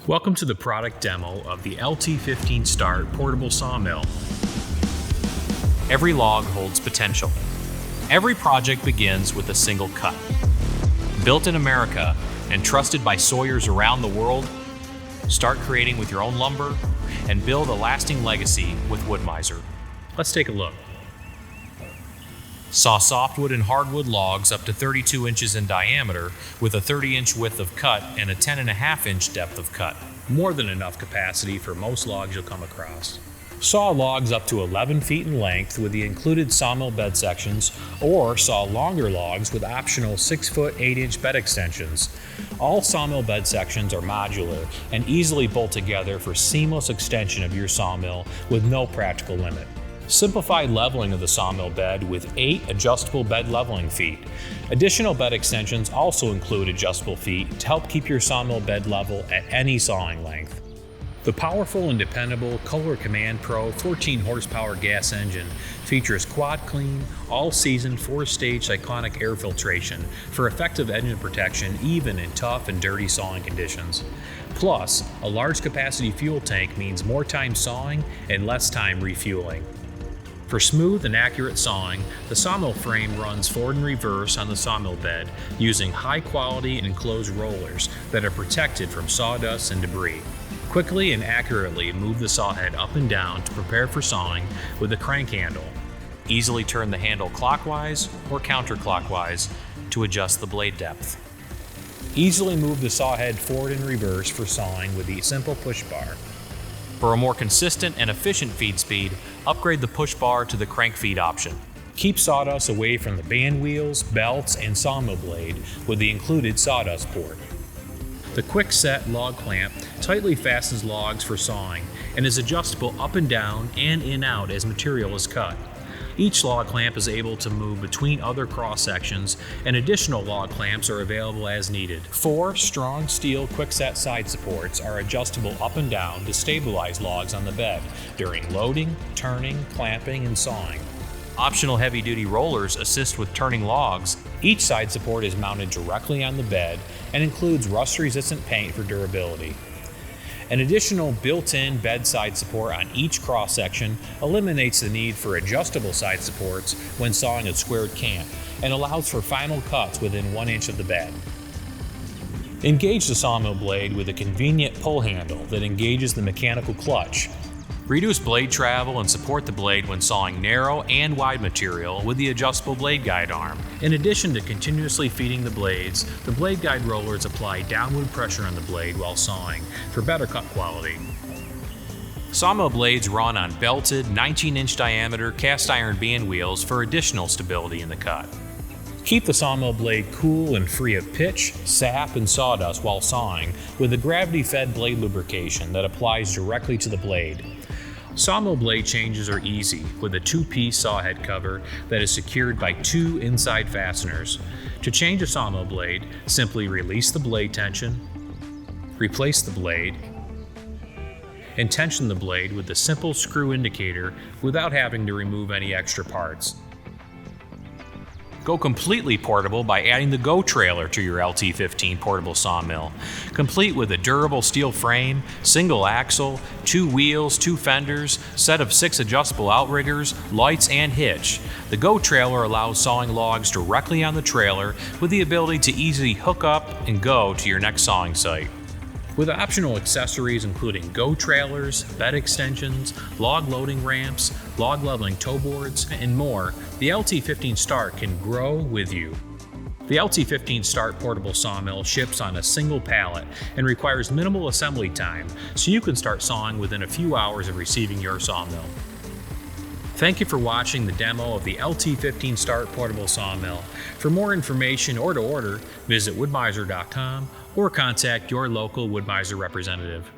Welcome to the product demo of the LT15START portable sawmill. Every log holds potential. Every project begins with a single cut. Built in America and trusted by sawyers around the world, start creating with your own lumber and build a lasting legacy with Wood-Mizer. Let's take a look. Saw softwood and hardwood logs up to 32 inches in diameter with a 30-inch width of cut and a 10.5-inch depth of cut. More than enough capacity for most logs you'll come across. Saw logs up to 11 feet in length with the included sawmill bed sections, or saw longer logs with optional 6-foot 8-inch bed extensions. All sawmill bed sections are modular and easily bolt together for seamless extension of your sawmill with no practical limit. Simplified leveling of the sawmill bed with 8 adjustable bed leveling feet. Additional bed extensions also include adjustable feet to help keep your sawmill bed level at any sawing length. The powerful and dependable Kohler Command Pro 14 horsepower gas engine features quad clean, all-season 4-stage cyclonic air filtration for effective engine protection even in tough and dirty sawing conditions. Plus, a large capacity fuel tank means more time sawing and less time refueling. For smooth and accurate sawing, the sawmill frame runs forward and reverse on the sawmill bed using high-quality enclosed rollers that are protected from sawdust and debris. Quickly and accurately move the saw head up and down to prepare for sawing with a crank handle. Easily turn the handle clockwise or counterclockwise to adjust the blade depth. Easily move the saw head forward and reverse for sawing with the simple push bar. For a more consistent and efficient feed speed, upgrade the push bar to the crank feed option. Keep sawdust away from the band wheels, belts, and sawmill blade with the included sawdust port. The quick set log clamp tightly fastens logs for sawing and is adjustable up and down and in out as material is cut. Each log clamp is able to move between other cross sections, and additional log clamps are available as needed. 4 strong steel quick-set side supports are adjustable up and down to stabilize logs on the bed during loading, turning, clamping, and sawing. Optional heavy-duty rollers assist with turning logs. Each side support is mounted directly on the bed and includes rust-resistant paint for durability. An additional built-in bed side support on each cross-section eliminates the need for adjustable side supports when sawing a squared camp and allows for final cuts within 1 inch of the bed. Engage the sawmill blade with a convenient pull handle that engages the mechanical clutch. Reduce blade travel and support the blade when sawing narrow and wide material with the adjustable blade guide arm. In addition to continuously feeding the blades, the blade guide rollers apply downward pressure on the blade while sawing for better cut quality. Sawmill blades run on belted 19-inch diameter cast iron band wheels for additional stability in the cut. Keep the sawmill blade cool and free of pitch, sap, and sawdust while sawing with a gravity-fed blade lubrication that applies directly to the blade. Sawmill blade changes are easy with a 2-piece saw head cover that is secured by 2 inside fasteners. To change a sawmill blade, simply release the blade tension, replace the blade, and tension the blade with the simple screw indicator without having to remove any extra parts. Go completely portable by adding the Go trailer to your LT15 portable sawmill. Complete with a durable steel frame, single axle, 2 wheels, 2 fenders, set of 6 adjustable outriggers, lights, and hitch. The Go trailer allows sawing logs directly on the trailer with the ability to easily hook up and go to your next sawing site. With optional accessories including Go trailers, bed extensions, log loading ramps, log leveling tow boards, and more, the LT15START can grow with you. The LT15START portable sawmill ships on a single pallet and requires minimal assembly time, so you can start sawing within a few hours of receiving your sawmill. Thank you for watching the demo of the LT15START portable sawmill. For more information or to order, visit woodmizer.com or contact your local Wood-Mizer representative.